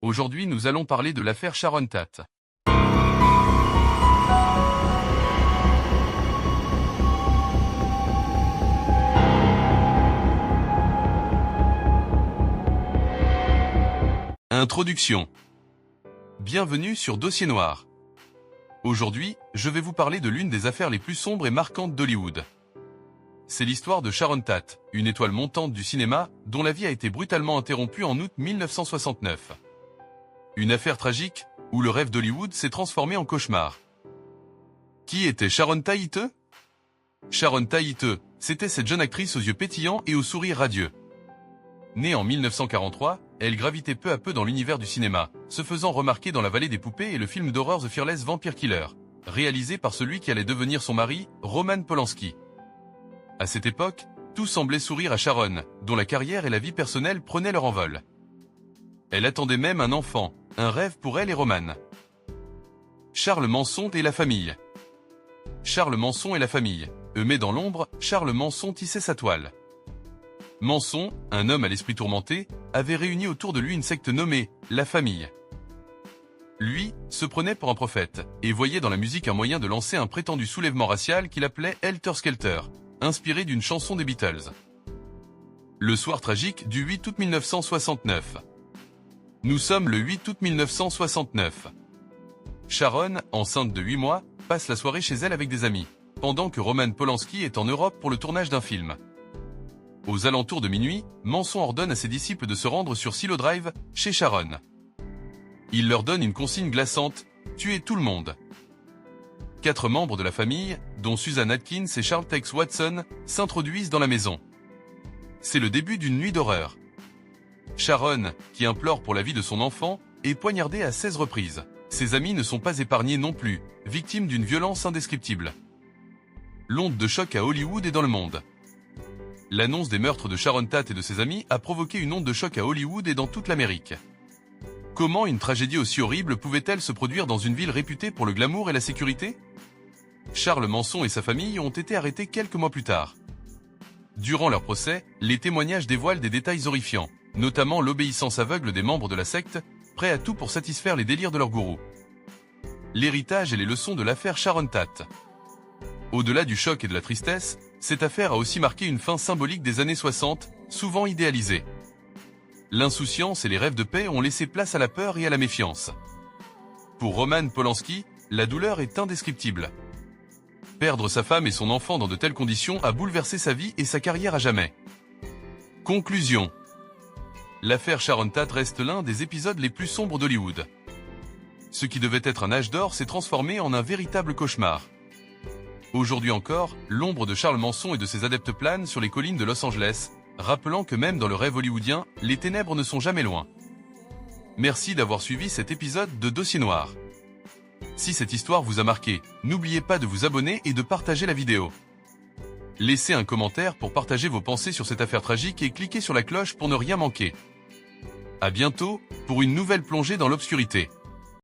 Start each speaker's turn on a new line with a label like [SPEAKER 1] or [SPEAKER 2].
[SPEAKER 1] Aujourd'hui nous allons parler de l'affaire Sharon Tate. Introduction. Bienvenue sur Dossier Noir. Aujourd'hui, je vais vous parler de l'une des affaires les plus sombres et marquantes d'Hollywood. C'est l'histoire de Sharon Tate, une étoile montante du cinéma, dont la vie a été brutalement interrompue en août 1969. Une affaire tragique, où le rêve d'Hollywood s'est transformé en cauchemar. Qui était Sharon Tate? Sharon Tate, c'était cette jeune actrice aux yeux pétillants et au sourire radieux. Née en 1943, elle gravitait peu à peu dans l'univers du cinéma, se faisant remarquer dans La Vallée des Poupées et le film d'horreur The Fearless Vampire Killer, réalisé par celui qui allait devenir son mari, Roman Polanski. À cette époque, tout semblait sourire à Sharon, dont la carrière et la vie personnelle prenaient leur envol. Elle attendait même un enfant, un rêve pour elle et Roman. Charles Manson et la famille. Charles Manson et la famille. Humé dans l'ombre, Charles Manson tissait sa toile. Manson, un homme à l'esprit tourmenté, avait réuni autour de lui une secte nommée « La Famille ». Lui, se prenait pour un prophète, et voyait dans la musique un moyen de lancer un prétendu soulèvement racial qu'il appelait « Helter Skelter », inspiré d'une chanson des Beatles. Le soir tragique du 8 août 1969. Nous sommes le 8 août 1969. Sharon, enceinte de 8 mois, passe la soirée chez elle avec des amis, pendant que Roman Polanski est en Europe pour le tournage d'un film. Aux alentours de minuit, Manson ordonne à ses disciples de se rendre sur Silo Drive, chez Sharon. Il leur donne une consigne glaçante, tuer tout le monde. 4 membres de la famille, dont Susan Atkins et Charles Tex Watson, s'introduisent dans la maison. C'est le début d'une nuit d'horreur. Sharon, qui implore pour la vie de son enfant, est poignardée à 16 reprises. Ses amis ne sont pas épargnés non plus, victimes d'une violence indescriptible. L'onde de choc à Hollywood et dans le monde. L'annonce des meurtres de Sharon Tate et de ses amis a provoqué une onde de choc à Hollywood et dans toute l'Amérique. Comment une tragédie aussi horrible pouvait-elle se produire dans une ville réputée pour le glamour et la sécurité? Charles Manson et sa famille ont été arrêtés quelques mois plus tard. Durant leur procès, les témoignages dévoilent des détails horrifiants, notamment l'obéissance aveugle des membres de la secte, prêts à tout pour satisfaire les délires de leur gourou. L'héritage et les leçons de l'affaire Sharon Tate. Au-delà du choc et de la tristesse, cette affaire a aussi marqué une fin symbolique des années 60, souvent idéalisée. L'insouciance et les rêves de paix ont laissé place à la peur et à la méfiance. Pour Roman Polanski, la douleur est indescriptible. Perdre sa femme et son enfant dans de telles conditions a bouleversé sa vie et sa carrière à jamais. Conclusion. L'affaire Sharon Tate reste l'un des épisodes les plus sombres d'Hollywood. Ce qui devait être un âge d'or s'est transformé en un véritable cauchemar. Aujourd'hui encore, l'ombre de Charles Manson et de ses adeptes plane sur les collines de Los Angeles, rappelant que même dans le rêve hollywoodien, les ténèbres ne sont jamais loin. Merci d'avoir suivi cet épisode de Dossier Noir. Si cette histoire vous a marqué, n'oubliez pas de vous abonner et de partager la vidéo. Laissez un commentaire pour partager vos pensées sur cette affaire tragique et cliquez sur la cloche pour ne rien manquer. À bientôt, pour une nouvelle plongée dans l'obscurité.